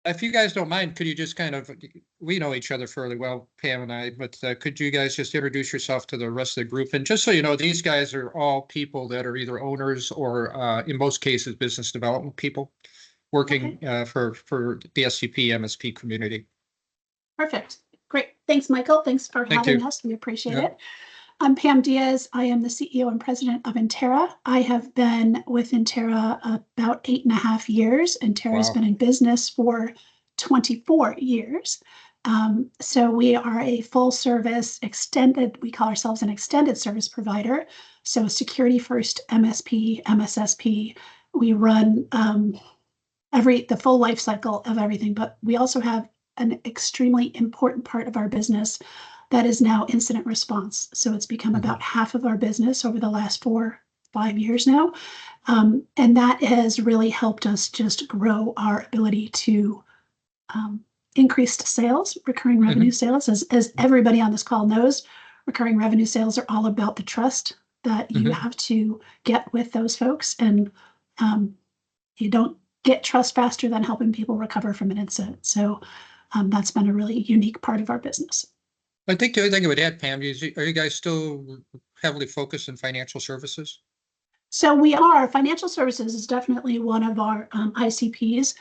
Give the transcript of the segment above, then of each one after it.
If you guys don't mind, could you just kind of, we know each other fairly well, Pam and I, but could you guys just introduce yourself to the rest of the group? And just so you know, these guys are all people that are either owners or, in most cases, business development people Okay, working for the SCP MSP community. perfect. Great. Thanks, Michael. Thanks for Thank having you. us. We appreciate Yeah. it. I'm Pam Diaz. I am the CEO and president of Entara. I have been with Entara about 8.5 years. Entara has Wow. been in business for 24 years. So we are a full service extended, we call ourselves an extended service provider. So security first MSP, MSSP. We run the full life cycle of everything, but we also have an extremely important part of our business that is now incident response. So it's become about half of our business over the last 4-5 years now. And that has really helped us just grow our ability to increase sales, recurring revenue sales. As everybody on this call knows, recurring revenue sales are all about the trust that you have to get with those folks. And you don't get trust faster than helping people recover from an incident. So that's been a really unique part of our business. I think the other thing I would add, Pam, is are you guys still heavily focused in financial services? So we are, financial services is definitely one of our ICPs.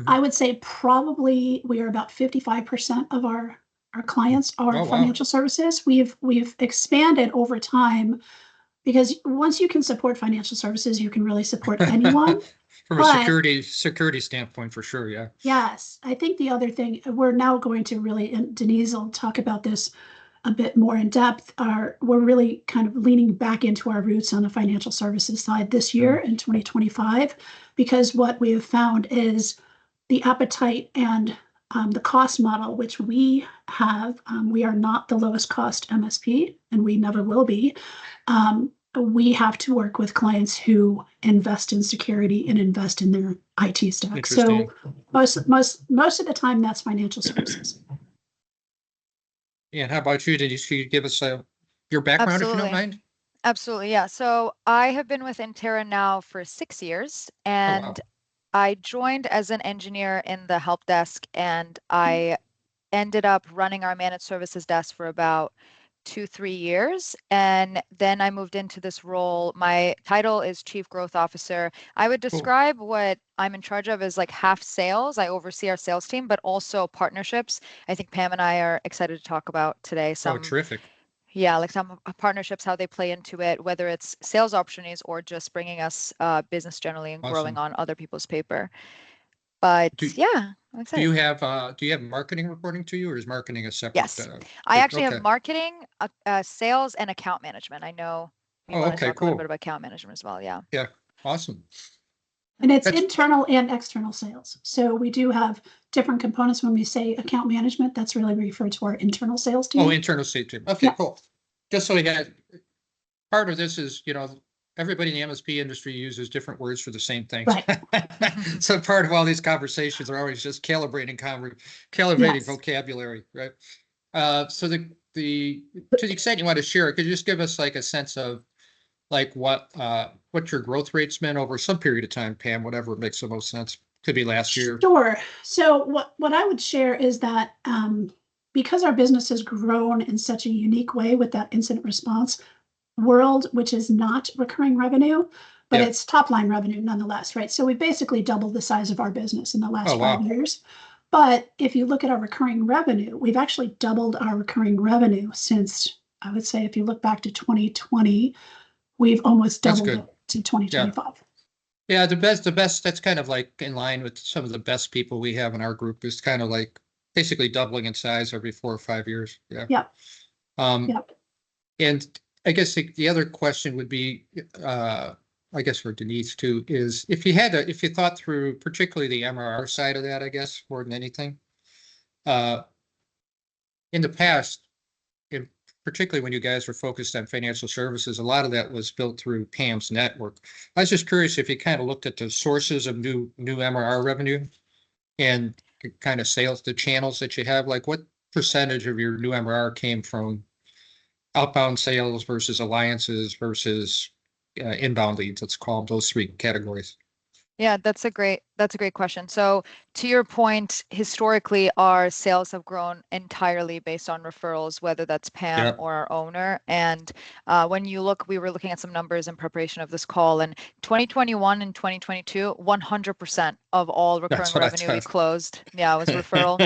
I would say probably we are about 55% of our clients are Oh, wow. financial services. We've expanded over time because once you can support financial services, you can really support anyone. From a But security standpoint, for sure, yeah. yes, I think the other thing we're now going to really, and Deniz will talk about this a bit more in depth, we're really kind of leaning back into our roots on the financial services side this year in 2025, because what we have found is the appetite and the cost model, which we have, we are not the lowest cost MSP, and we never will be. We have to work with clients who invest in security and invest in their IT stack. So most of the time, that's financial services. And how about you? Can you give us your background, if you don't Absolutely. mind? Absolutely. Yeah. So I have been with Entara now for 6 years, Oh, wow. and I joined as an engineer in the help desk, and I ended up running our managed services desk for about 2-3 years. And then I moved into this role. My title is Chief Growth Officer. I would Cool. describe what I'm in charge of as like half sales. I oversee our sales team, but also partnerships. I think Pam and I are excited to talk about today Oh, terrific. yeah, like some partnerships, how they play into it, whether it's sales opportunities or just bringing us business generally and growing Awesome. on other people's paper. But Do, yeah, I'm do excited. you have marketing reporting to you, or is marketing a separate? Yes, I actually have marketing, sales, and account management. I know you want to talk a little bit about account management as well. Yeah. Yeah. Awesome. And it's internal and external sales. So we do have different components. When we say account management, that's really referred to our internal sales team. Oh, internal sales team. Okay, cool. Just so we had, part of this is, everybody in the MSP industry uses different words for the same things. Right. So part of all these conversations are always just calibrating vocabulary, right? So to the extent you want to share, could you just give us like a sense of like what your growth rate's been over some period of time, Pam, whatever makes the most sense. Could be last year. Sure. So what I would share is that because our business has grown in such a unique way with that incident response world, which is not recurring revenue, but it's top line revenue nonetheless, right? So we basically doubled the size of our business in the last 5 years. But if you look at our recurring revenue, we've actually doubled our recurring revenue since, I would say, if you look back to 2020, we've almost doubled it to 2025. Yeah, the best, that's kind of like in line with some of the best people we have in our group, is kind of like basically doubling in size every 4 or 5 years. Yeah. Yep. And I guess the other question would be, I guess for Deniz too, is if you thought through particularly the MRR side of that, I guess, more than anything, in the past, particularly when you guys were focused on financial services, a lot of that was built through Pam's network. I was just curious if you kind of looked at the sources of new MRR revenue and kind of sales, the channels that you have, like what percentage of your new MRR came from outbound sales versus alliances versus inbound leads, let's call them those 3 categories. Yeah, that's a great question. So to your point, historically, our sales have grown entirely based on referrals, whether that's Pam Yeah, or our owner. And when you look, we were looking at some numbers in preparation of this call, and 2021 and 2022, 100% of all recurring that's what I revenue we thought. closed, yeah, was referral.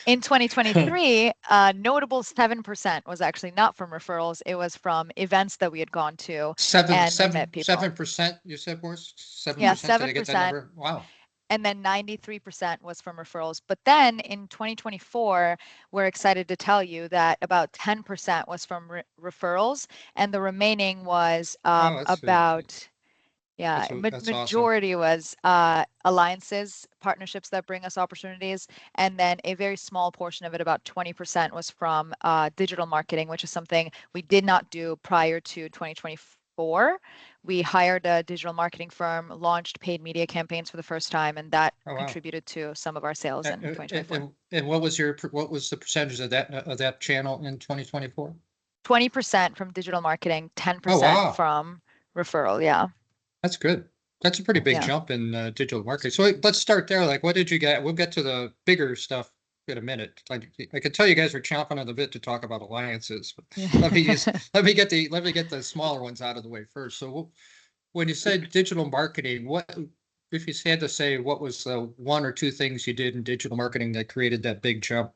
In 2023, a notable 7% was actually not from referrals. It was from events that we had gone to Seven, and we met seven, people. 7%, you said, Morris? Yeah, 7%? Did I get that 7%. number? Wow. And then 93% was from referrals. But then in 2024, we're excited to tell you that about 10% was from referrals, and the remaining was Oh, about, yeah, that's awesome. majority was alliances, partnerships that bring us opportunities, and then a very small portion of it, about 20%, was from digital marketing, which is something we did not do prior to 2024. We hired a digital marketing firm, launched paid media campaigns for the first time, and that Oh, wow. contributed to some of our sales in 2024. And what was the percentage of that channel in 2024? 20% from digital marketing, Oh, 10% wow. from referral. Yeah. That's good. That's a pretty big Yeah. jump in digital marketing. So let's start there. Like, what did you get? We'll get to the bigger stuff in a minute. I could tell you guys were chomping on the bit to talk about alliances, but let me Yeah. just let me get the smaller ones out of the way first. So when you said digital marketing, what if you had to say what was the one or two things you did in digital marketing that created that big jump?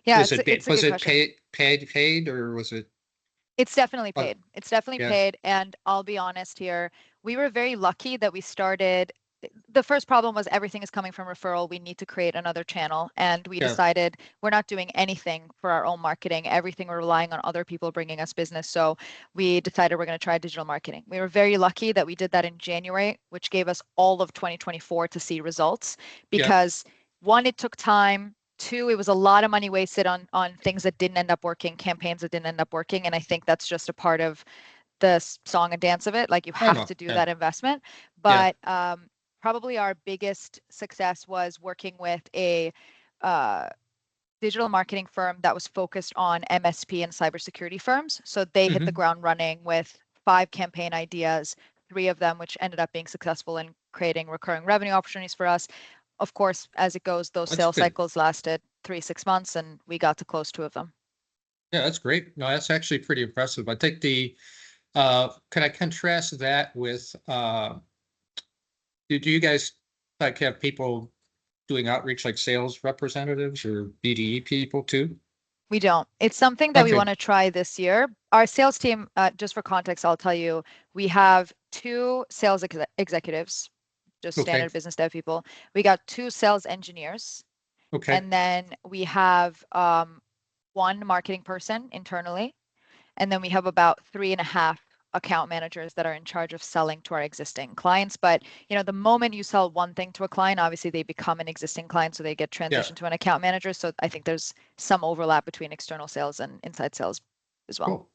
Yeah, Was it's a was good it question. paid, or was it? It's definitely Uh, paid. It's definitely yeah, paid. And I'll be honest here, we were very lucky that we started. The first problem was everything is coming from referral. We need to create another channel. And we yeah, decided we're not doing anything for our own marketing. Everything we're relying on other people bringing us business. So we decided we're going to try digital marketing. We were very lucky that we did that in January, which gave us all of 2024 to see results yeah. because one, it took time. Two, it was a lot of money wasted on things that didn't end up working, campaigns that didn't end up working. And I think that's just a part of the song and dance of it. Like you I have know. to do Yeah, that investment. yeah. But probably our biggest success was working with a uh, digital marketing firm that was focused on MSP and cybersecurity firms. So they hit the Hmm. ground running with 5 campaign ideas, 3 of them which ended up being successful in creating recurring revenue opportunities for us. Of course, as it goes, those That's sales good. cycles lasted 3, 6 months, and we got to close 2 of them. Yeah, that's great. No, that's actually pretty impressive. I think can I contrast that with, do you guys like have people doing outreach like sales representatives or BDE people too? We don't. It's something that we Okay, want to try this year. Our sales team, just for context, I'll tell you, we have 2 sales executives, just okay, standard business dev people. We got 2 sales engineers, okay. and then we have 1 marketing person internally, and then we have about 3.5 account managers that are in charge of selling to our existing clients. But the moment you sell one thing to a client, obviously they become an existing client, so they get Yeah, transitioned to an account manager. So I think there's some overlap between external sales and inside sales as well. cool.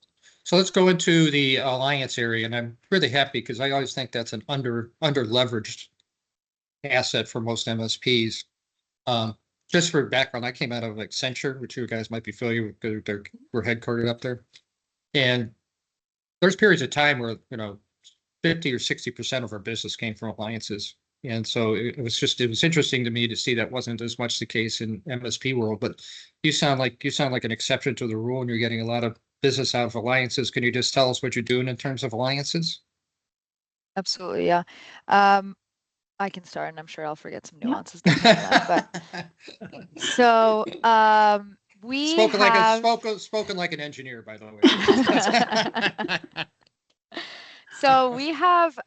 So let's go into the alliance area, and I'm really happy because I always think that's an under leveraged asset for most MSPs. Um, just for background, I came out of Accenture, which you guys might be familiar with because we're headquartered up there. And there's periods of time where, 50 or 60% of our business came from alliances. And so it was interesting to me to see that wasn't as much the case in MSP world, but you sound like an exception to the rule and you're getting a lot of business out of alliances. Can you just tell us what you're doing in terms of alliances? Absolutely, yeah. Um, I can start, and I'm sure I'll forget some Yeah. nuances depending on that. But so we have. Spoken like an engineer, by the way. So we have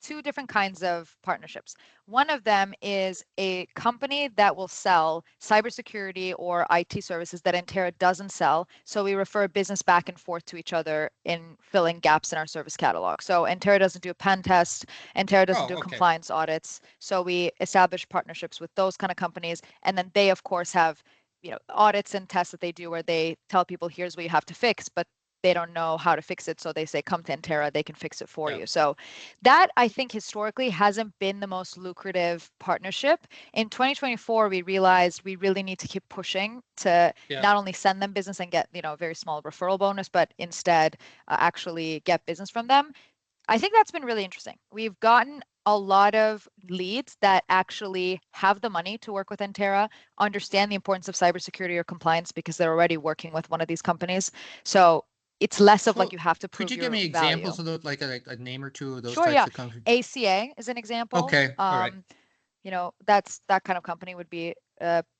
2 different kinds of partnerships. One of them is a company that will sell cybersecurity or IT services that Entara doesn't sell. So we refer business back and forth to each other in filling gaps in our service catalog. So Entara doesn't do a pen test, Entara doesn't Oh, do okay. compliance audits. So we establish partnerships with those kind of companies. And then they, of course, have audits and tests that they do where they tell people, here's what you have to fix, but they don't know how to fix it. So they say, come to Entara, they can fix it for Yeah. you. So that I think historically hasn't been the most lucrative partnership. In 2024, we realized we really need to keep pushing to Yeah. not only send them business and get, a very small referral bonus, but instead actually get business from them. I think that's been really interesting. We've gotten a lot of leads that actually have the money to work with Entara, understand the importance of cybersecurity or compliance because they're already working with one of these companies. So it's less of like So, you have to could prove you your give me value. examples of those, like a name or two of those Sure, types yeah. of companies? ACA is an example. Okay, all right. You know, that's that kind of company would be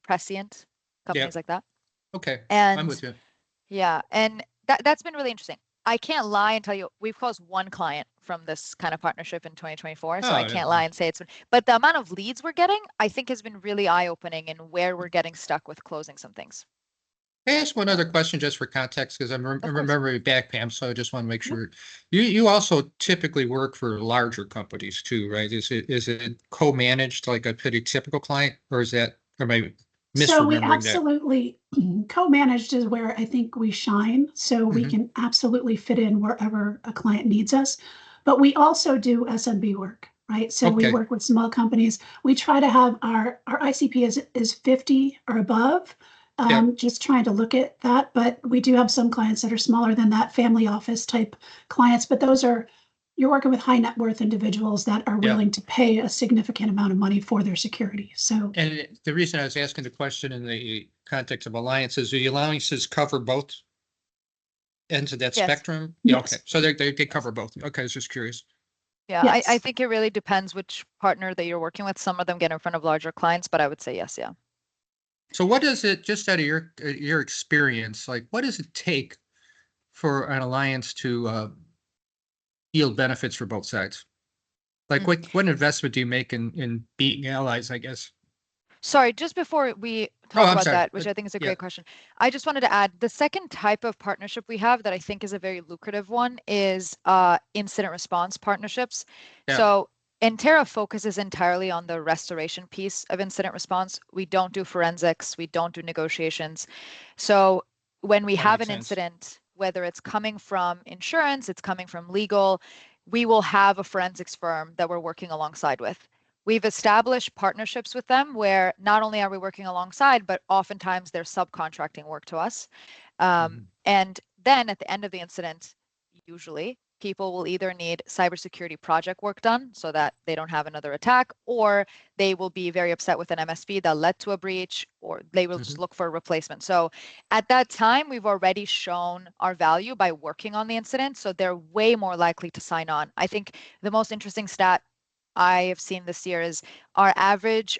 Prescient, companies Yep. like that. Okay, I'm And with you. yeah, and that's been really interesting. I can't lie and tell you we've closed one client from this kind of partnership in 2024, so I Oh, can't lie and say it's been, but the amount of leads we're getting, I think has been really eye-opening in where we're getting stuck with closing some things. Can I ask one other question just for context, because I'm course. remembering back, Pam, so I just want to make Yep. sure. You also typically work for larger companies too, right? Is it co-managed like a pretty typical client, or is that, or am I So we misremembering that? absolutely co-managed is where I think we shine. So we Mhm. can absolutely fit in wherever a client needs us. But we also do SMB work, right? So we Okay. work with small companies. We try to have our ICP is 50 or above. Yeah. Just trying to look at that. But we do have some clients that are smaller than that, family office type clients. But those are, you're working with high net worth individuals that are Yeah. willing to pay a significant amount of money for their security. So And the reason I was asking the question in the context of alliances, the alliances cover both ends of that Yes. spectrum? Yeah, Yes. okay. So they cover both. Okay, I was just curious. Yeah, I Yes. think it really depends which partner that you're working with. Some of them get in front of larger clients, but I would say yes, yeah. So what does it, just out of your experience, like what does it take for an alliance to yield benefits for both sides? Like Mm. what investment do you make in being allies, I guess? Sorry, just before we Oh, talk I'm about sorry. that, which I think is a Yeah. great question, I just wanted to add the second type of partnership we have that I think is a very lucrative one is incident response partnerships. Yeah. So Entera focuses entirely on the restoration piece of incident response. We don't do forensics, we don't do negotiations. So when we That have makes an sense. incident, whether it's coming from insurance, it's coming from legal, we will have a forensics firm that we're working alongside with. We've established partnerships with them where not only are we working alongside, but oftentimes they're subcontracting work to us. Mhm. And then at the end of the incident, usually people will either need cybersecurity project work done so that they don't have another attack, or they will be very upset with an MSP that led to a breach, or they will just Mhm. look for a replacement. So at that time, we've already shown our value by working on the incident. So they're way more likely to sign on. I think the most interesting stat I have seen this year is our average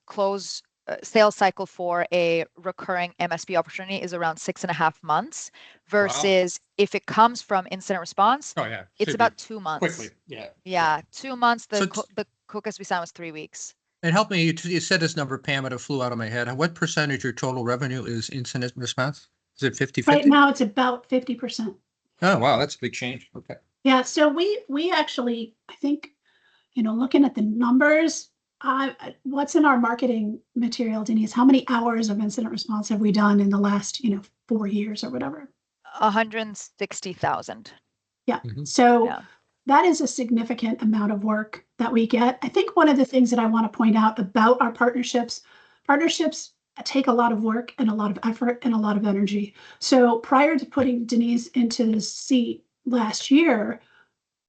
close sales cycle for a recurring MSP opportunity is around 6.5 months Wow. versus if it comes from incident response, Oh, yeah. it's Should be about 2 months. quickly. Yeah. Yeah, 2 months. So The quickest we signed was 3 weeks. and help me, you said this number, Pam, it flew out of my head. What percentage of your total revenue is incident response? Is it 50/50? Right now it's about 50%. Oh, wow, that's a big change. Okay. Yeah, so we actually, I think, looking at the numbers, what's in our marketing material, Denise? How many hours of incident response have we done in the last, 4 years or whatever? 160,000. Yeah. Mhm. So Yeah. that is a significant amount of work that we get. I think one of the things that I want to point out about our partnerships take a lot of work and a lot of effort and a lot of energy. So prior to putting Denise into the seat last year,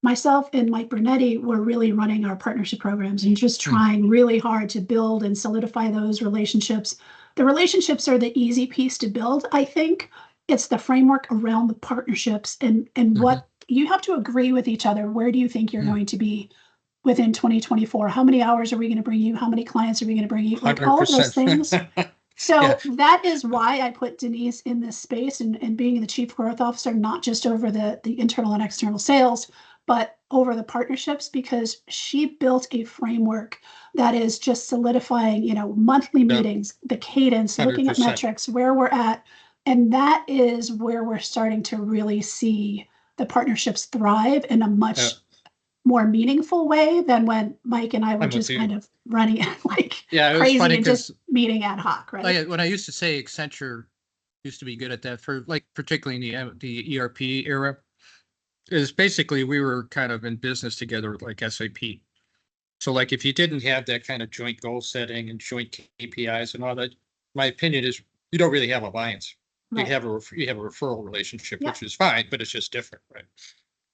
myself and Mike Bernetti were really running our partnership programs and just trying really hard to build and solidify those relationships. The relationships are the easy piece to build, I think. It's the framework around the partnerships and what you have to agree with each other. Where do you think you're going to be within 2024? How many hours are we going to bring you? How many clients are we going to bring you? Like all of those things. 100%. So Yeah. that is why I put Denise in this space and being the chief growth officer, not just over the internal and external sales, but over the partnerships, because she built a framework that is just solidifying, monthly Yep. meetings, the cadence, looking at 100%. metrics, where we're at. And that is where we're starting to really see the partnerships thrive in a much Yeah. more meaningful way than when Mike and I were I'm with just you. kind of running it like Yeah, it was crazy funny and just because meeting ad hoc, right? when I used to say Accenture used to be good at that for like particularly in the ERP era, is basically we were kind of in business together like SAP. So like if you didn't have that kind of joint goal setting and joint KPIs and all that, my opinion is you don't really have alliance. You Right. have a referral relationship, Yeah. which is fine, but it's just different, right?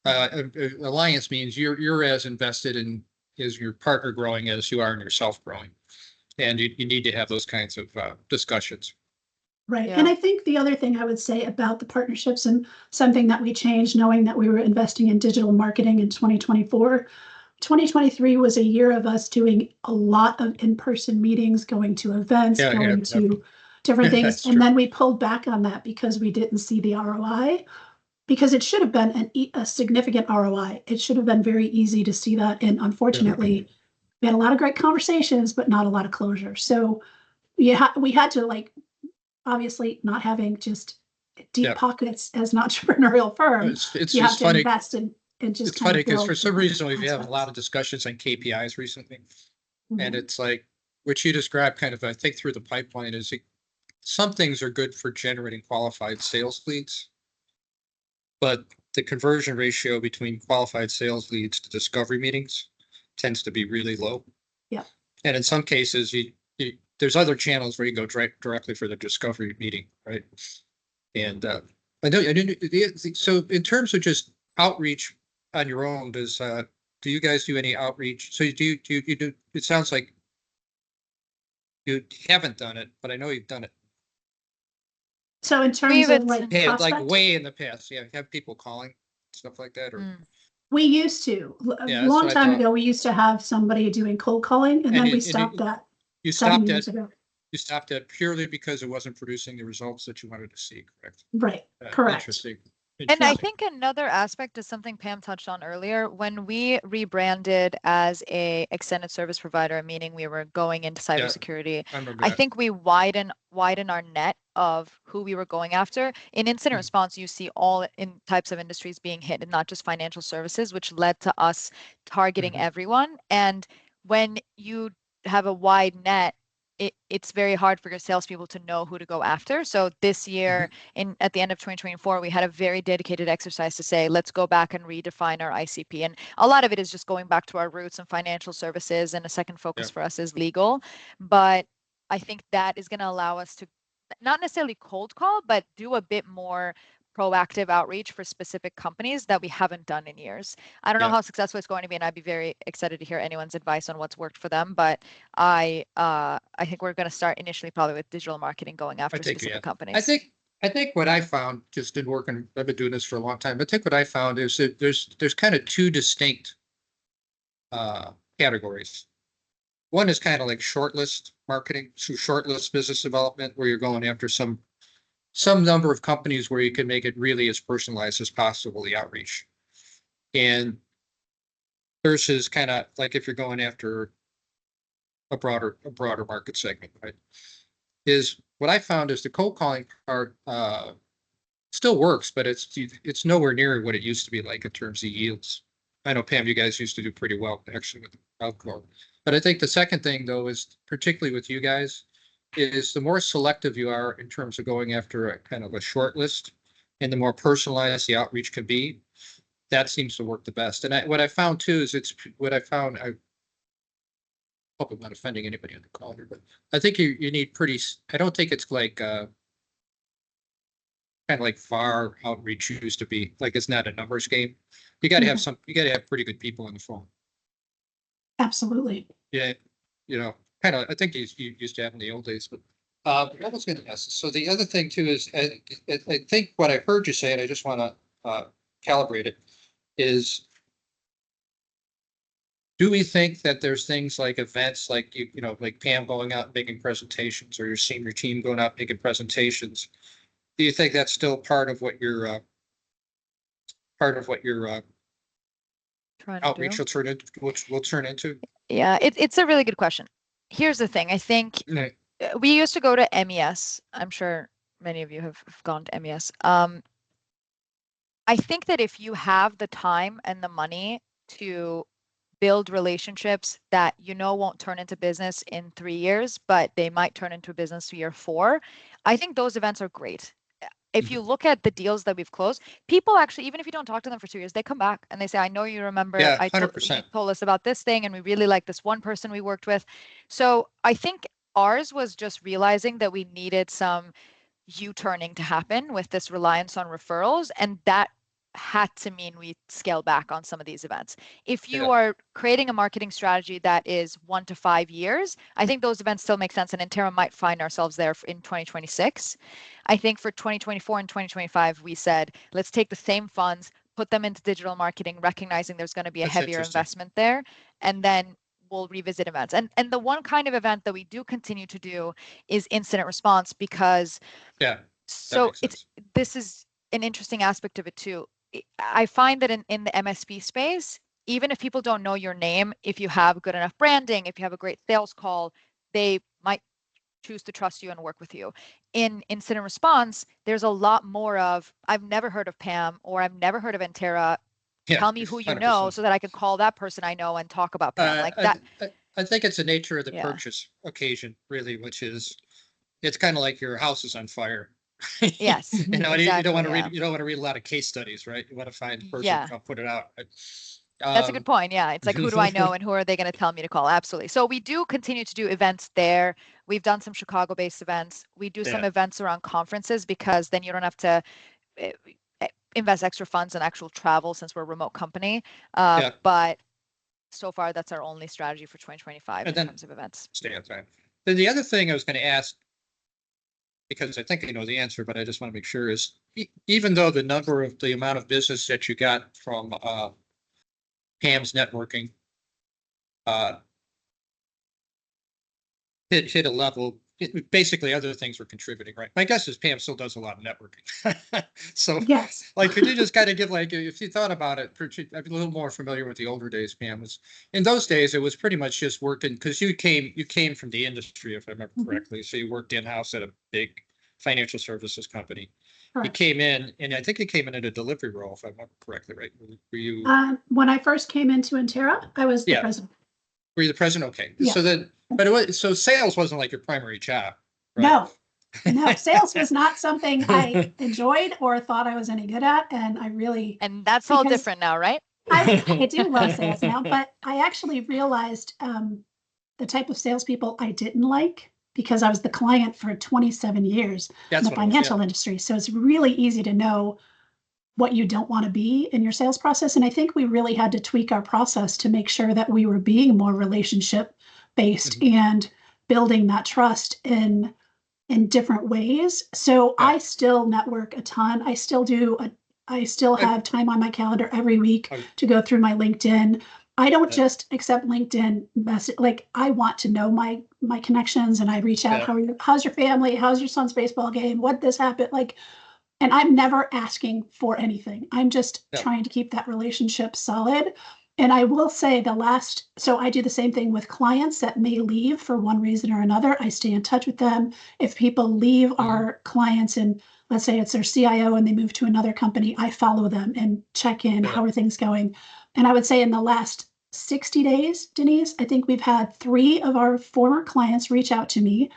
Alliance means you're as invested in is your partner growing as you are in yourself growing. And you need to have those kinds of discussions. Right. Yeah. And I think the other thing I would say about the partnerships and something that we changed, knowing that we were investing in digital marketing in 2024, 2023 was a year of us doing a lot of in-person meetings, going to events, Yeah, going to different things. That's And true. then we pulled back on that because we didn't see the ROI, because it should have been a significant ROI. It should have been very easy to see that. And unfortunately, we had a lot of great conversations, but not a lot of closure. So we had to, like, obviously not having just deep Yeah. pockets as an entrepreneurial firm, It's you have just to funny. invest in and just It's kind funny of because build for some different reason we've had a aspects. lot of discussions on KPIs recently. And Mhm. it's like what you described kind of, I think, through the pipeline is some things are good for generating qualified sales leads. But the conversion ratio between qualified sales leads to discovery meetings tends to be really low. Yeah. And in some cases, there's other channels where you go directly for the discovery meeting, right? And I know, so in terms of just outreach on your own, do you guys do any outreach? So you do, it sounds like you haven't done it, but I know you've done it. So in terms We've of like attend- Yeah, like prospect, way in the past, yeah, have people calling, stuff like that, or, Mm. we used to, a Yeah, that's long what I time thought. ago, we used to have somebody doing cold calling, and then we stopped that you 7 stopped years at, ago. you stopped at purely because it wasn't producing the results that you wanted to see, correct? Right, correct. Interesting. And I Interesting. think another aspect is something Pam touched on earlier. When we rebranded as a extended service provider, meaning we were going into Yeah, cybersecurity, I remember I that. think we widen our net of who we were going after. In incident Mhm. response, you see all in types of industries being hit and not just financial services, which led to us targeting Mhm. everyone. And when you have a wide net, it's very hard for your salespeople to know who to go after. So this year, at the end of 2024, we had a very dedicated exercise to say, let's go back and redefine our ICP. And a lot of it is just going back to our roots and financial services. And a second focus Yeah. for us is legal. But I think that is going to allow us to not necessarily cold call, but do a bit more proactive outreach for specific companies that we haven't done in years. I don't know Yeah. how successful it's going to be, and I'd be very excited to hear anyone's advice on what's worked for them. But I think we're going to start initially probably with digital marketing, going I after think, specific yeah. companies. I think what I found just in working, I've been doing this for a long time. I think what I found is that there's kind of two distinct categories. One is kind of like shortlist marketing, so shortlist business development, where you're going after some number of companies where you can make it really as personalized as possible, the outreach. And versus kind of like if you're going after a broader market segment, right? Is what I found is the cold calling part still works, but it's nowhere near what it used to be like in terms of yields. I know, Pam, you guys used to do pretty well actually with outcall. But I think the second thing though is particularly with you guys is the more selective you are in terms of going after a kind of a short list and the more personalized the outreach can be, that seems to work the best. And what I found too is I hope I'm not offending anybody on the call here, but I think you need I don't think it's like kind of like far outreach used to be. Like it's not a numbers game. You got to have you got to have pretty good people on the phone. Absolutely. Yeah, kind of. I think you used to have in the old days, but I was going to ask. So the other thing too is, I think what I heard you say, and I just want to calibrate it, is do we think that there's things like events like like Pam going out and making presentations or your senior team going out and making presentations? Do you think that's still part of what your Trying to outreach do. will turn into? Yeah, it's a really good question. Here's the thing. I think Yeah. we used to go to MES. I'm sure many of you have gone to MES. I think that if you have the time and the money to build relationships that won't turn into business in 3 years, but they might turn into business year 4, I think those events are great. If you look at the deals that we've closed, people actually, even if you don't talk to them for 2 years, they come back and they say, I know you remember, Yeah, you 100%. told us about this thing and we really like this one person we worked with. So I think ours was just realizing that we needed some U-turning to happen with this reliance on referrals. And that had to mean we scale back on some of these events. If you Yeah. are creating a marketing strategy that is 1 to 5 years, I think those events still make sense, and Entara might find ourselves there in 2026. I think for 2024 and 2025, we said, let's take the same funds, put them into digital marketing, recognizing there's going to be a That's heavier interesting. investment there, and then we'll revisit events. And the one kind of event that we do continue to do is incident response, because Yeah, that so makes sense. this is an interesting aspect of it too. I find that in the MSP space, even if people don't know your name, if you have good enough branding, if you have a great sales call, they might choose to trust you and work with you. In incident response, there's a lot more of, I've never heard of Pam, or I've never heard of Entara. Yeah, Tell me who you know 100%. so that I can call that person I know and talk about Pam. Like that. I think it's the nature of the Yeah. purchase occasion, really, which is, it's kind of like your house is on fire. Yes, You know, exactly, you don't want to yeah. read, you don't want to read a lot of case studies, right? You want to find the person Yeah. who can put it out. That's a good point. Yeah. It's like, who do I know and who are they going to tell me to call? Absolutely. So we do continue to do events there. We've done some Chicago-based events. We do some Yeah. events around conferences, because then you don't have to invest extra funds in actual travel, since we're a remote company. Yeah. But so far, that's our only strategy for 2025 And in then- terms of events. Stay on time. Then the other thing I was going to ask, because I think I know the answer, but I just want to make sure, is even though the amount of business that you got from Pam's networking hit a level, basically other things were contributing, right? My guess is Pam still does a lot of networking. So Yes. like, could you just kind of give, like, if you thought about it, I'm a little more familiar with the older days, Pam, was in those days, it was pretty much just working, because you came from the industry, if I remember correctly. So you worked in-house at a big financial services company. You Correct. came in, and I think you came in at a delivery role, if I remember correctly, right? Were you When I first came into Entara, I was the Yeah. president. were you the president? Okay. Yeah. So then, but so sales wasn't like your primary job, right? No, sales was not something I enjoyed or thought I was any good at. And I really, And that's all because different now, right? I do love sales now, but I actually realized the type of salespeople I didn't like, because I was the client for 27 years That's in the what it was, financial yeah. industry. So it's really easy to know what you don't want to be in your sales process. And I think we really had to tweak our process to make sure that we were being more relationship based and building that trust in different ways. So Yeah. I still network a ton. I still do. I still have time on my calendar every week Okay. to go through my LinkedIn. I don't Yeah. just accept LinkedIn message. Like, I want to know my connections, and I reach out. Yeah. How's your family? How's your son's baseball game? What this happened? Like, and I'm never asking for anything. I'm just Yeah. trying to keep that relationship solid. And I will say so I do the same thing with clients that may leave for one reason or another. I stay in touch with them. If people leave our clients, and let's say it's their CIO and they move to another company, I follow them and check in. Yeah. How are things going? And I would say in the last 60 days, Denise, I think we've had 3 of our former clients reach out to me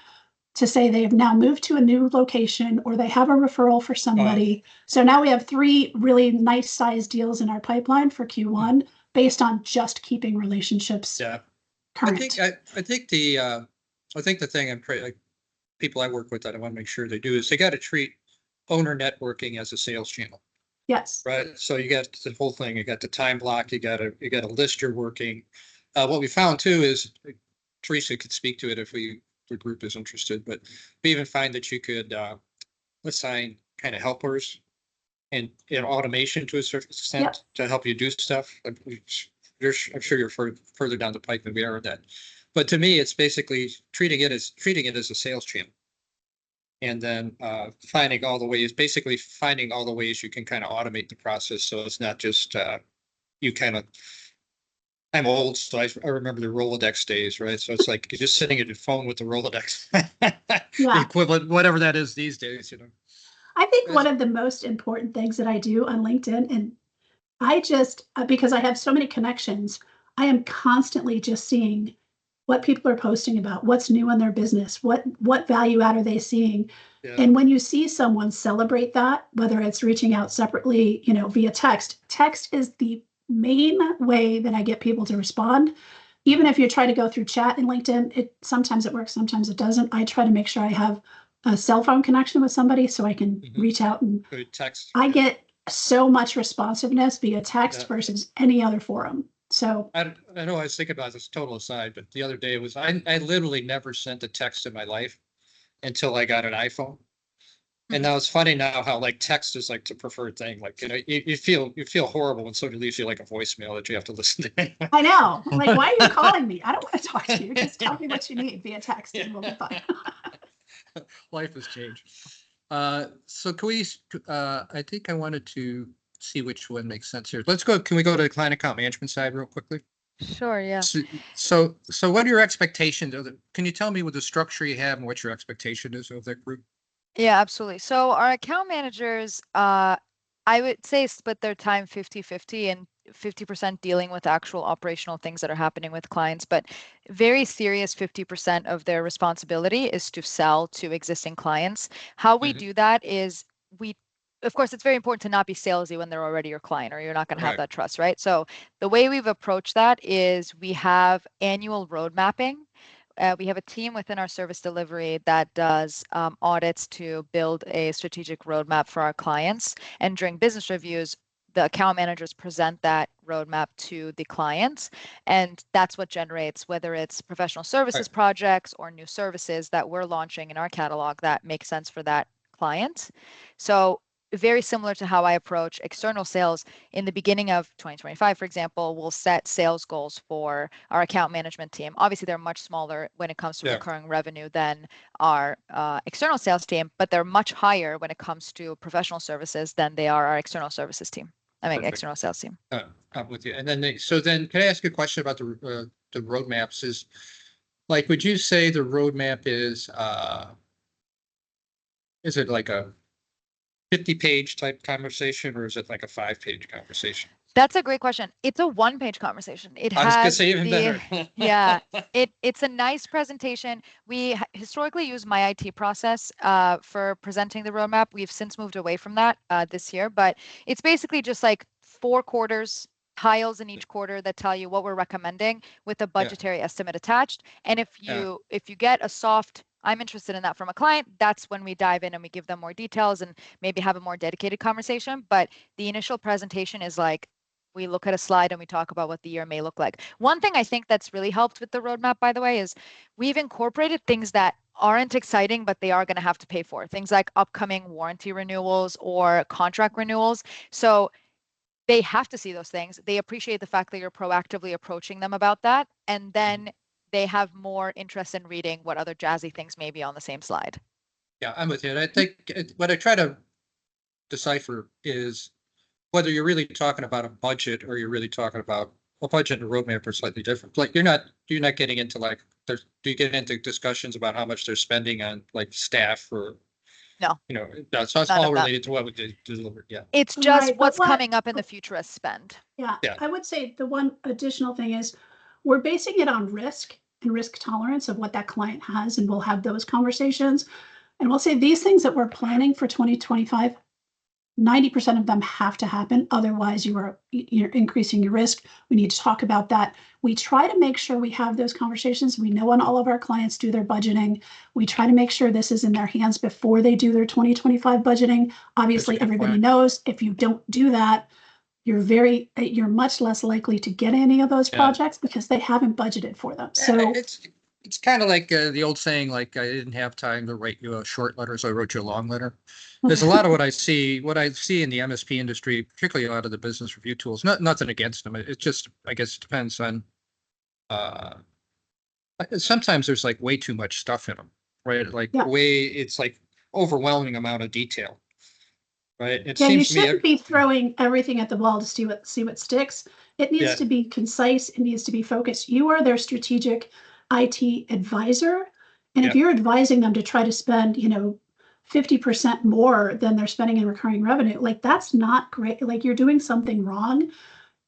to say they have now moved to a new location, or they have a referral for somebody. So now we have 3 really nice sized deals in our pipeline for Q1 based on just keeping relationships Yeah. current. I think the thing like people I work with that I want to make sure they do is they got to treat owner networking as a sales channel, Yes. right? So you got the whole thing, you got the time block, you got to list your working. What we found too is, Teresa could speak to it if the group is interested, but we even find that you could assign kind of helpers and automation to a certain extent to help you do stuff. I'm sure you're further down the pipe than we are with that. But to me, it's basically treating it as a sales channel. And then finding all the ways you can kind of automate the process. So it's not just you kind of, I'm old, so I remember the Rolodex days, right? So it's like you're just sitting at your phone with the Rolodex, the equivalent, whatever that is these days, I think one of the most important things that I do on LinkedIn, and I just, because I have so many connections, I am constantly just seeing what people are posting about, what's new in their business, what value add are they seeing. Yeah. And when you see someone celebrate that, whether it's reaching out separately, via text is the main way that I get people to respond. Even if you try to go through chat in LinkedIn, sometimes it works, sometimes it doesn't. I try to make sure I have a cell phone connection with somebody so I can reach out, and text. I get so much responsiveness via text Yeah. versus any other forum. So I know I was thinking about this total aside, but the other day was I literally never sent a text in my life until I got an iPhone. And now it's funny now how like text is like the preferred thing. Like, you feel horrible when somebody leaves you like a voicemail that you have to listen to. I know, like, why are you calling me? I don't want to talk to you. Just tell me what you need via text and we'll be fine. Life has changed. So can we, I think I wanted to see which one makes sense here. Let's go, can we go to the client account management side real quickly? Sure, yeah. So what are your expectations of can you tell me what the structure you have and what your expectation is of that group? Yeah, absolutely. So our account managers, I would say split their time 50-50 and 50% dealing with actual operational things that are happening with clients, but very serious 50% of their responsibility is to sell to existing clients. How we do that is of course, it's very important to not be salesy when they're already your client, or you're not going to have that trust, right? So the way we've approached that is we have annual road mapping. We have a team within our service delivery that does audits to build a strategic roadmap for our clients. And during business reviews, the account managers present that roadmap to the clients. And that's what generates, whether it's professional services projects or new services that we're launching in our catalog that make sense for that client. So very similar to how I approach external sales. In the beginning of 2025, for example, we'll set sales goals for our account management team. Obviously, they're much smaller when it comes to recurring revenue than our external sales team, but they're much higher when it comes to professional services than they are our external services team. External sales team. I'm with you. And then, so then can I ask you a question about the roadmaps is like, would you say the roadmap is it like a 50-page type conversation, or is it like a 5-page conversation? That's a great question. It's a 1-page conversation. It I was gonna has say even better. yeah, it's a nice presentation. We historically use my IT process for presenting the roadmap. We've since moved away from that this year, but it's basically just like 4 quarters, tiles in each quarter that tell you what we're recommending with a budgetary estimate attached. And if you get a soft, I'm interested in that from a client, that's when we dive in and we give them more details and maybe have a more dedicated conversation. But the initial presentation is like, we look at a slide and we talk about what the year may look like. One thing I think that's really helped with the roadmap, by the way, is we've incorporated things that aren't exciting, but they are going to have to pay for. Things like upcoming warranty renewals or contract renewals. So they have to see those things. They appreciate the fact that you're proactively approaching them about that. And then they have more interest in reading what other jazzy things may be on the same slide. Yeah, I'm with you. And I think what I try to decipher is whether you're really talking about a budget or you're really talking about a budget and a roadmap are slightly different. Like you're not getting into like, do you get into discussions about how much they're spending on like staff or, no, so it's all related to what we delivered. Yeah. It's just what's coming up in the future as spend. Yeah, I would say the one additional thing is we're basing it on risk and risk tolerance of what that client has, and we'll have those conversations. And we'll say these things that we're planning for 2025, 90% of them have to happen. Otherwise, you're increasing your risk. We need to talk about that. We try to make sure we have those conversations. We know when all of our clients do their budgeting. We try to make sure this is in their hands before they do their 2025 budgeting. Obviously, everybody knows if you don't do that, you're much less likely to get any of those projects because they haven't budgeted for them. So it's kind of like the old saying, like, I didn't have time to write you a short letter, so I wrote you a long letter. There's a lot of what I see in the MSP industry, particularly a lot of the business review tools, nothing against them. It just, I guess, depends on, sometimes there's like way too much stuff in them, right? Like it's like overwhelming amount of detail. Right. It seems you shouldn't be throwing everything at the wall to see what sticks. It needs to be concise. It needs to be focused. You are their strategic IT advisor. And if you're advising them to try to spend, 50% more than they're spending in recurring revenue, like that's not great. Like you're doing something wrong.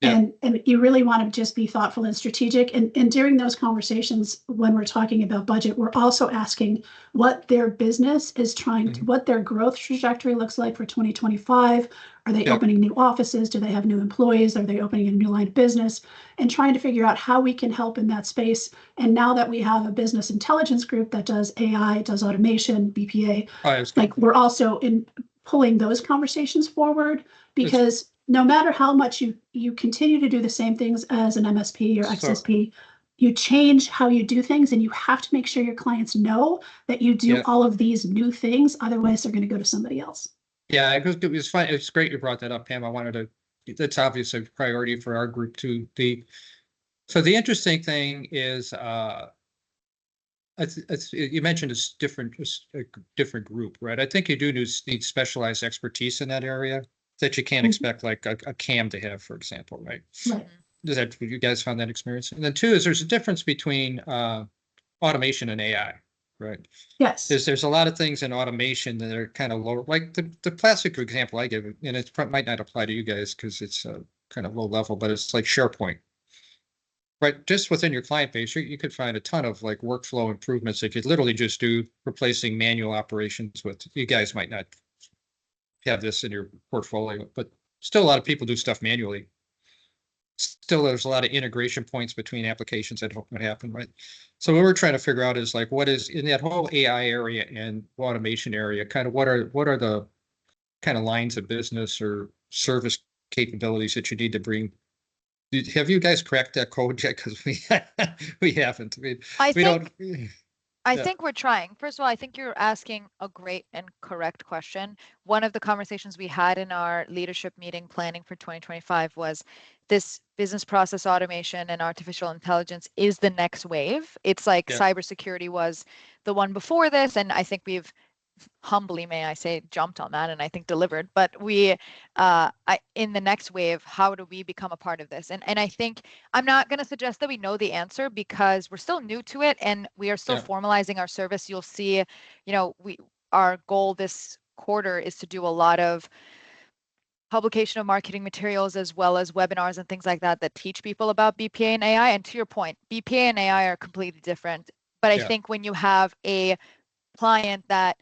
And you really want to just be thoughtful and strategic. And during those conversations, when we're talking about budget, we're also asking what their business is trying to, what their growth trajectory looks like for 2025. Are they opening new offices? Do they have new employees? Are they opening a new line of business? And trying to figure out how we can help in that space. And now that we have a business intelligence group that does AI, does automation, BPA, like we're also pulling those conversations forward, because no matter how much you continue to do the same things as an MSP or XSP, you change how you do things, and you have to make sure your clients know that you do all of these new things. Otherwise, they're going to go to somebody else. Yeah, it was fine. It's great you brought that up, Pam. I wanted to. That's obviously a priority for our group too. So the interesting thing is, you mentioned it's different, a different group, right? I think you do need specialized expertise in that area that you can't expect like a CAM to have, for example, right? Right. Does that, you guys found that experience? And then two is there's a difference between automation and AI, right? Yes. There's a lot of things in automation that are kind of low, like the classic example I give, and it might not apply to you guys because it's kind of low level, but it's like SharePoint. Right, just within your client base, you could find a ton of like workflow improvements that you could literally just do, replacing manual operations with. You guys might not have this in your portfolio, but still a lot of people do stuff manually. Still, there's a lot of integration points between applications that don't happen, right? So what we're trying to figure out is like, what is in that whole AI area and automation area, kind of what are the kind of lines of business or service capabilities that you need to bring. Have you guys cracked that code yet? Because we haven't. I think we're trying. First of all, I think you're asking a great and correct question. One of the conversations we had in our leadership meeting planning for 2025 was this business process automation and artificial intelligence is the next wave. It's like cybersecurity was the one before this, and I think we've humbly, may I say, jumped on that and I think delivered. But in the next wave, how do we become a part of this? And I think I'm not going to suggest that we know the answer because we're still new to it and we are still formalizing our service. You'll see, our goal this quarter is to do a lot of publication of marketing materials as well as webinars and things like that teach people about BPA and AI. And to your point, BPA and AI are completely different. But I think when you have a client that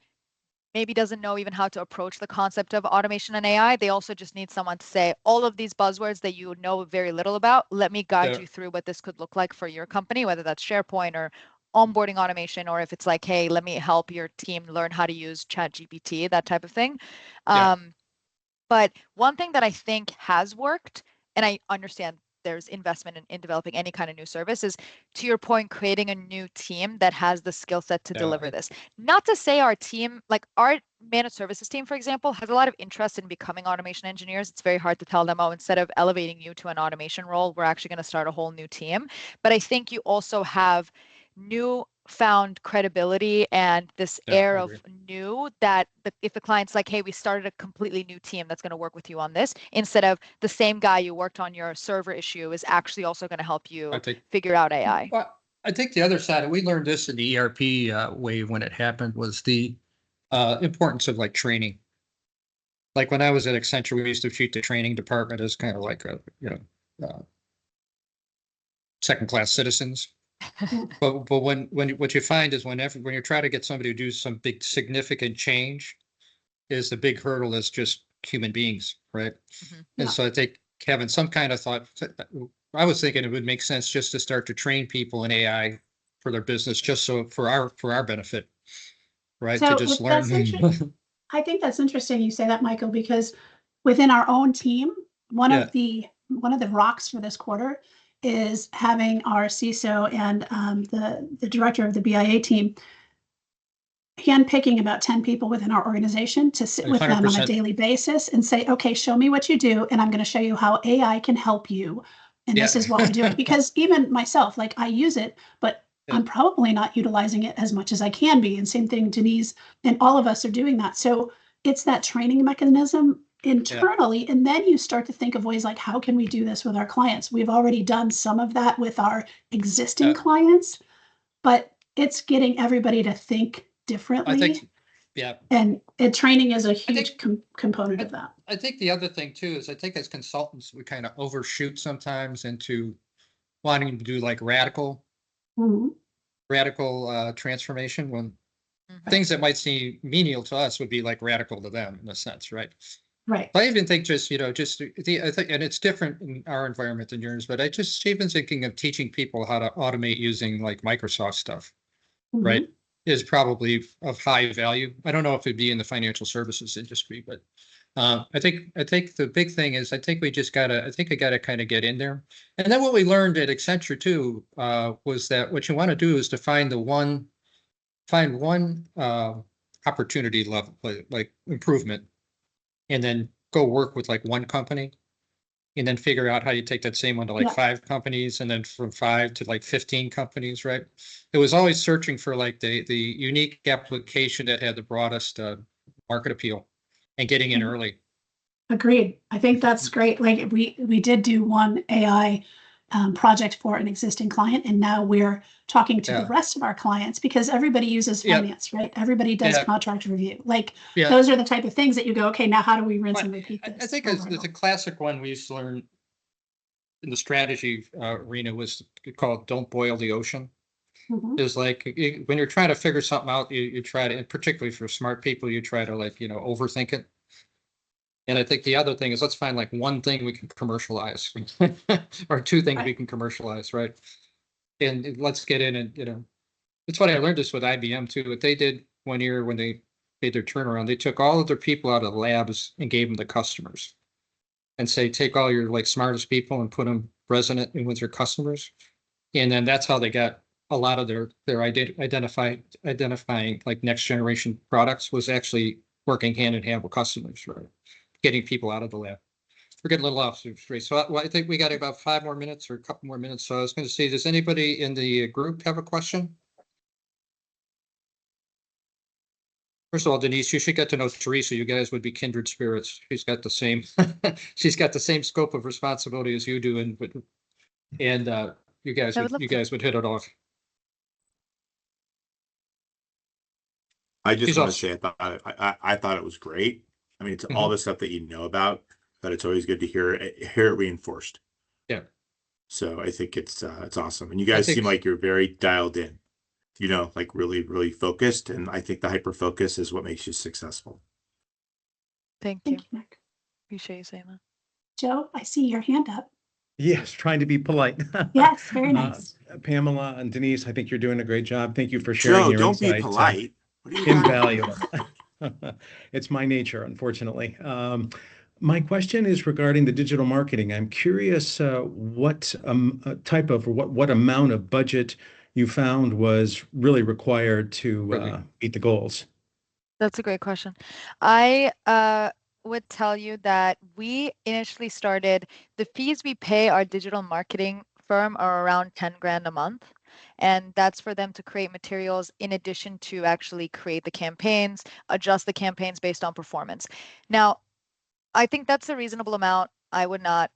maybe doesn't know even how to approach the concept of automation and AI, they also just need someone to say all of these buzzwords that you know very little about. Let me guide you through what this could look like for your company, whether that's SharePoint or onboarding automation, or if it's like, hey, let me help your team learn how to use ChatGPT, that type of thing. But one thing that I think has worked, and I understand there's investment in developing any kind of new service, is, to your point, creating a new team that has the skill set to deliver this. Not to say our team, like our managed services team, for example, has a lot of interest in becoming automation engineers. It's very hard to tell them, oh, instead of elevating you to an automation role, we're actually going to start a whole new team. But I think you also have newfound credibility and this air of new that if the client's like, hey, we started a completely new team that's going to work with you on this, instead of the same guy you worked on your server issue is actually also going to help you figure out AI. Well, I think the other side, and we learned this in the ERP wave when it happened, was the importance of like training. Like when I was at Accenture, we used to treat the training department as kind of like second-class citizens. But when what you find is when you try to get somebody to do some big significant change, is the big hurdle is just human beings, right? And so I think having some kind of thought, I was thinking it would make sense just to start to train people in AI for their business, just so for our benefit, right? So to just learn. I think that's interesting you say that, Michael, because within our own team, one of the rocks for this quarter is having our CISO and the director of the BIA team handpicking about 10 people within our organization to sit with 100%. Them on a daily basis and say, okay, show me what you do, and I'm going to show you how AI can help you. And this is what we're doing. Because even myself, like I use it, but I'm probably not utilizing it as much as I can be. And same thing, Deniz, and all of us are doing that. So it's that training mechanism internally, and then you start to think of ways like, how can we do this with our clients? We've already done some of that with our existing clients, but it's getting everybody to think differently. I think, and training is a huge component of that. I think the other thing too is I think as consultants we kind of overshoot sometimes into wanting to do like radical transformation when things that might seem menial to us would be like radical to them in a sense, right? Right. I even think I think, and it's different in our environment than yours, but I just even thinking of teaching people how to automate using like Microsoft stuff, right? is probably of high value. I don't know if it'd be in the financial services industry, but I think the big thing is I think we gotta kind of get in there. And then what we learned at Accenture too was that what you want to do is to find one opportunity level, like improvement, and then go work with like one company, and then figure out how you take that same one to like Yeah. 5 companies, and then from 5 to like 15 companies, right? It was always searching for like the unique application that had the broadest market appeal and getting in Mhm. early. Agreed. I think that's great. Like we did do one AI project for an existing client, and now we're talking to the Yeah. rest of our clients because everybody uses Yeah. finance, right? Everybody does Yeah. contract review. Like Yeah. those are the type of things that you go, okay, now how do we rinse But and repeat I this? think over and it's a over? classic one we used to learn in the strategy arena was called "Don't boil the ocean." Mhm. Is like when you're trying to figure something out, you try to, and particularly for smart people, you try to like overthink it. And I think the other thing is let's find like one thing we can commercialize, or 2 things we Right. can commercialize, right? And let's get in and it's funny. I learned this with IBM too. What they did one year when they made their turnaround, they took all of their people out of the labs and gave them to customers, and say take all your like smartest people and put them resident in with your customers, and then that's how they got a lot of their identifying like next generation products was actually working hand in hand with customers, right? Getting people out of the lab. We're getting a little off the street. So I think we got about 5 more minutes or a couple more minutes. So I was going to say, does anybody in the group have a question? First of all, Denise, you should get to know Teresa. You guys would be kindred spirits. She's got the same, she's got the same scope of responsibility as you do, and you guys I would love to. would hit it off. I just She's want to also say I thought it was great. I mean, it's all Mhm. the stuff that you know about, but it's always good to hear it reinforced. Yeah. So I think it's awesome, and you I guys think seem like you're very dialed in. Like really focused, and I think the hyper focus is what makes you successful. Thank you. Thank you, Nick. Appreciate you saying that. Joe, I see your hand up. Yes, trying to be polite. Yes, very nice. Pamela and Denise, I think you're doing a great job. Thank you for sharing Joe, your don't be insight. polite. What are you talking Invaluable. It's my nature, unfortunately. My question is regarding the digital marketing. I'm curious what type of, or what amount of budget you found was really required to Really. meet the goals. That's a great question. I would tell you that we initially started, the fees we pay our digital marketing firm are around 10 grand a month. And that's for them to create materials in addition to actually create the campaigns, adjust the campaigns based on performance. Now, I think that's a reasonable amount. I would not,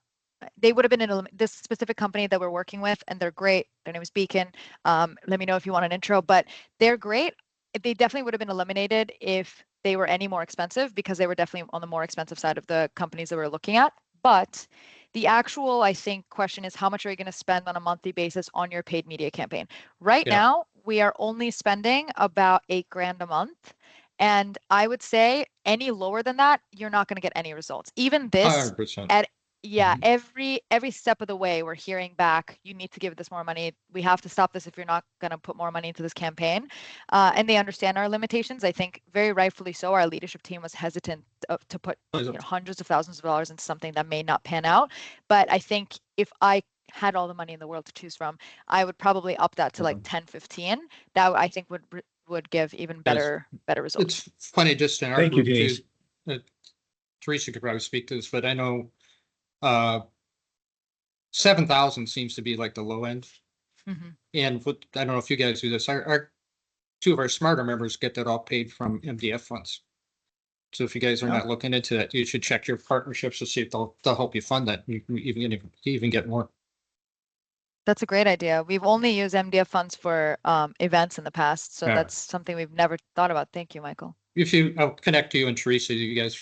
they would have been in this specific company that we're working with, and they're great. Their name is Beacon. Let me know if you want an intro, but they're great. They definitely would have been eliminated if they were any more expensive, because they were definitely on the more expensive side of the companies that we're looking at. But the actual, I think, question is how much are you going to spend on a monthly basis on your paid media campaign? Right Yeah. now, we are only spending about 8 grand a month. And I would say any lower than that, you're not going to get any results. Even this 100%. at yeah, Mhm. every step of the way, we're hearing back, you need to give this more money. We have to stop this if you're not going to put more money into this campaign. And they understand our limitations. I think very rightfully so. Our leadership team was hesitant to put hundreds of thousands of dollars into something that may not pan out. But I think if I had all the money in the world to choose from, I would probably up that to like 10, 15. That I think would give even better results. It's funny, just in our Thank you, group too. Denise. Teresa could probably speak to this, but I know 7,000 seems to be like the low end. Mhm. And what I don't know if you guys do this. Our 2 of our smarter members get that all paid from MDF funds. So if you guys are Oh. not looking into that, you should check your partnerships to see if they'll help you fund that. You can even get more. That's a great idea. We've only used MDF funds for events in the past, so Yeah. that's something we've never thought about. Thank you, Michael. I'll connect to you and Teresa. You guys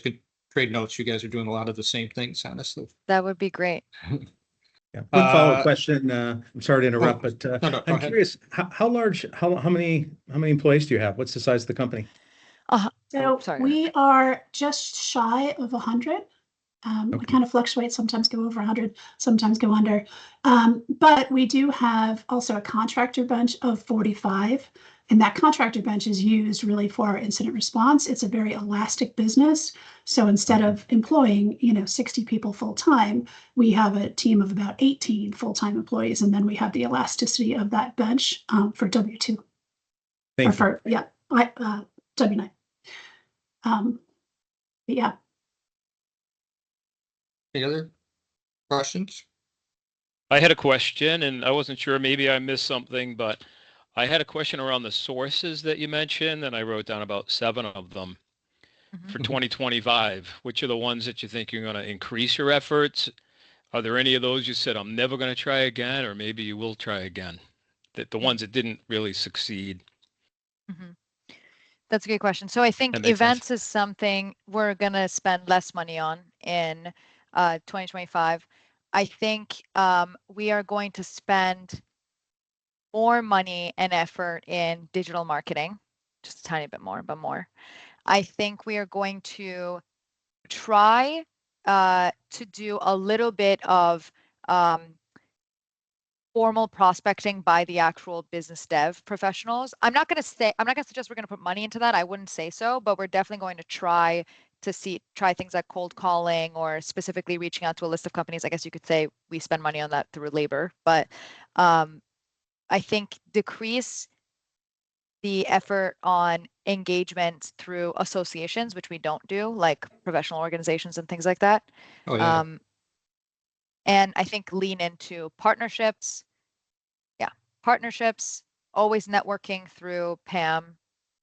could trade notes. You guys are doing a lot of the same things, honestly. That would be great. Yeah. Quick follow-up question. I'm sorry to interrupt, but no, go I'm ahead. curious, how many employees do you have? What's the size of the company? So sorry. we are just shy of 100. We Okay. kind of fluctuate, sometimes go over 100, sometimes go under. But we do have also a contractor bench of 45. And that contractor bench is used really for our incident response. It's a very elastic business. So instead of employing, 60 people full time, we have a team of about 18 full-time employees. And then we have the elasticity of that bench for W2 or Thank you. for, W9. But yeah. Any other questions? I had a question and I wasn't sure, maybe I missed something, but I had a question around the sources that you mentioned, and I wrote down about 7 of them Mhm. for 2025. Which are the ones that you think you're going to increase your efforts? Are there any of those you said, I'm never going to try again, or maybe you will try again? That the ones that didn't really succeed. Mhm. That's a good question. So I think That makes sense. events is something we're gonna spend less money on in 2025. I think we are going to spend more money and effort in digital marketing, just a tiny bit more, but more. I think we are going to try to do a little bit of formal prospecting by the actual business dev professionals. I'm not going to suggest we're going to put money into that. I wouldn't say so, but we're definitely going to try things like cold calling or specifically reaching out to a list of companies. I guess you could say we spend money on that through labor, but I think decrease the effort on engagement through associations, which we don't do, like professional organizations and things like that. Oh, yeah. And I think lean into partnerships. Yeah, partnerships, always networking through Pam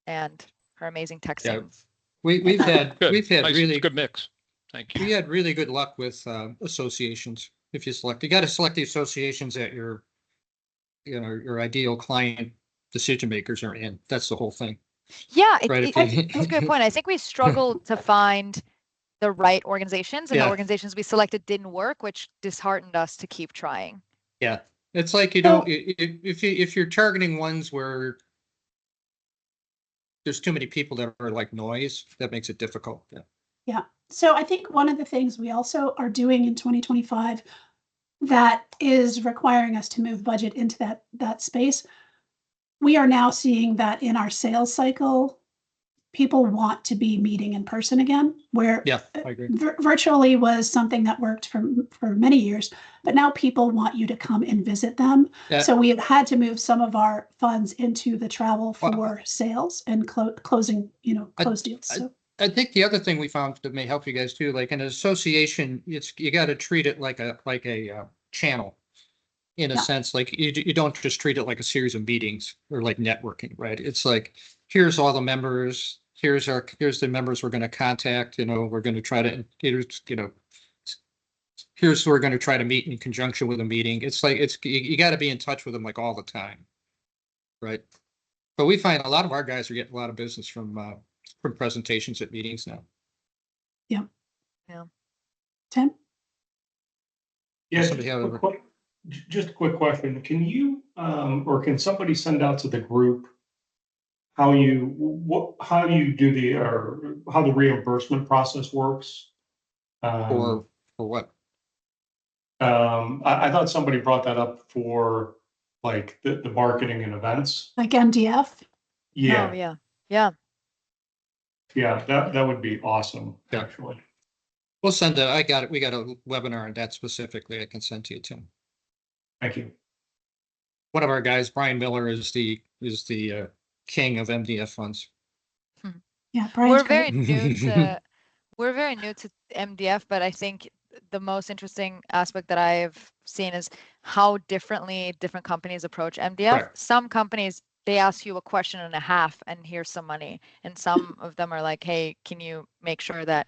and her amazing texting. We've had Good. we've had Nice. really Good mix. Thank you. we had really good luck with associations. If you got to select the associations that your ideal client decision makers are in. That's the whole thing. Yeah, Right. that's a good point. I think we struggled to find the right organizations, and the Yeah. organizations we selected didn't work, which disheartened us to keep trying. Yeah, it's like So- if you're targeting ones where there's too many people that are like noise, that makes it difficult. Yeah. Yeah. So I think one of the things we also are doing in 2025 that is requiring us to move budget into that space, we are now seeing that in our sales cycle, people want to be meeting in person again, where Yeah, I agree. virtually was something that worked for many years, but now people want you to come and visit them. Yeah. So we have had to move some of our funds into the travel Well, for sales and closing, close deals. So I think the other thing we found that may help you guys too, like an association, you got to treat it like a channel. In a Yeah. sense, like you don't just treat it like a series of meetings or like networking, right? It's like, here's all the members, here's the members we're going to contact, we're going to try to, here's who we're going to try to meet in conjunction with a meeting. It's like, you got to be in touch with them like all the time. Right. But we find a lot of our guys are getting a lot of business from presentations at meetings now. Tim? Yes, Somebody have a- just a quick question. Can you, or can somebody send out to the group how you do how the reimbursement process works? For what? I thought somebody brought that up for like the marketing and events. Like MDF? Oh, Yeah, yeah. that would be awesome, Yeah. actually. We'll send it. We got a webinar on that specifically. I can send to you, Tim. Thank you. One of our guys, Brian Miller, is the king of MDF funds. Yeah, Brian's We're great. very new to MDF, but I think the most interesting aspect that I've seen is how differently different companies approach MDF. Correct. Some companies, they ask you a question and a half and here's some money. And some of them are like, hey, can you make sure that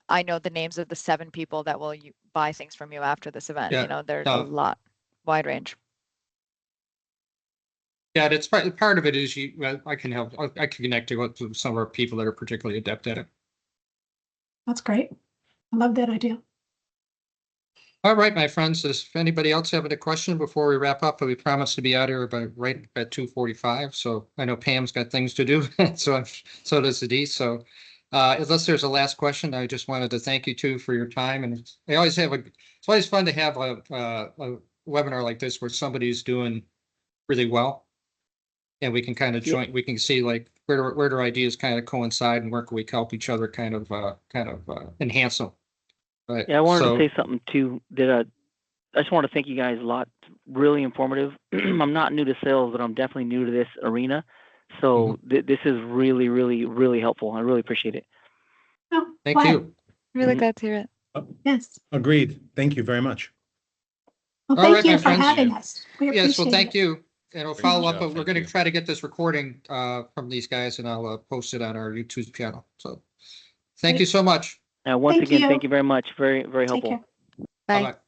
I know the names of the 7 people that will buy things from you after this event? Yeah. There's No. a lot, wide range. Yeah, that's part of it is I can help. I can connect you with some of our people that are particularly adept at it. That's great. I love that idea. All right, my friends, does anybody else have a question before we wrap up? We promised to be out here right at 2:45. So I know Pam's got things to do. So does Deniz. So Unless there's a last question, I just wanted to thank you two for your time, and I always have it's always fun to have a webinar like this where somebody's doing really well. And we can kind of we can see like where do ideas kind of coincide and where can we help each other kind of enhance them. Right. Yeah, I wanted to say something too that I just want to thank you guys a lot. Really informative. I'm not new to sales, but I'm definitely new to this arena. So this is really, really, really helpful. I really appreciate it. Oh, Thank glad. you. Really glad to hear it. Yes. Agreed. Thank you very much. Well, All thank right, you my for friends. having us. We appreciate Yes, well, thank it. you. And we'll Great follow up, job, but we're thank going to you. try to get this recording from these guys, and I'll post it on our YouTube channel. So thank you so much. Once Thank again, you. thank you very much. Very, very Take helpful. care. Bye. Bye-bye.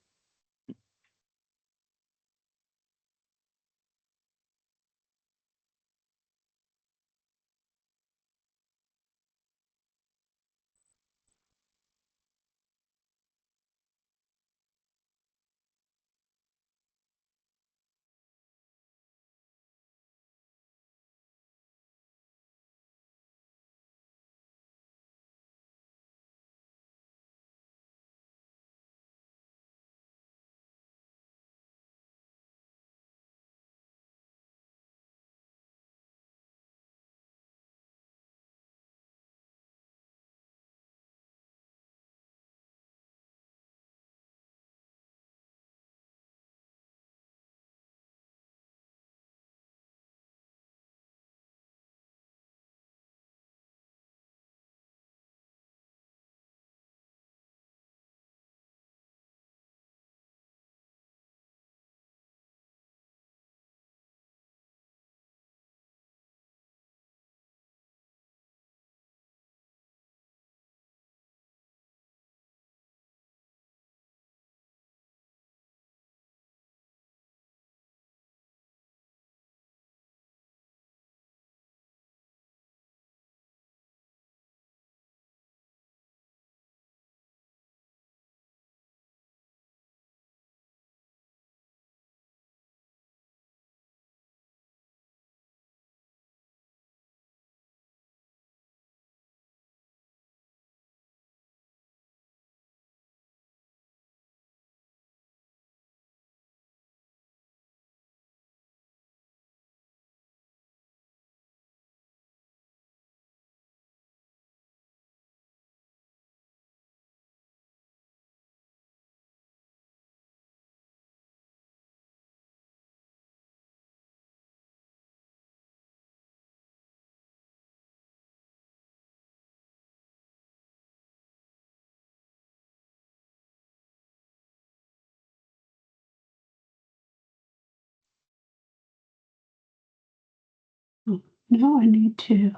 No, I need to.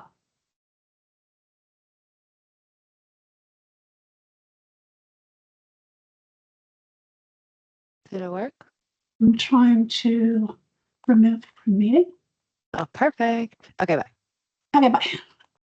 Did it work? I'm trying to remove from meeting. Oh, perfect. Okay, bye. Okay, bye.